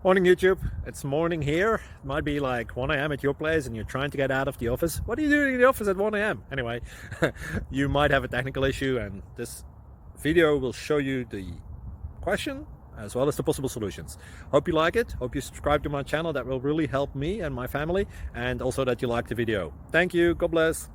Morning YouTube, it's morning here. It might be like 1 a.m. at your place and you're trying to get out of the office. What are you doing in the office at 1 a.m.? Anyway, you might have a technical issue and this video will show you the question as well as the possible solutions. Hope you like it, hope you subscribe to my channel. That will really help me and my family, and also that you like the video. Thank you, God bless.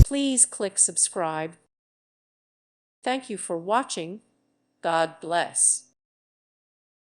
Please click subscribe. Thank you for watching. God bless.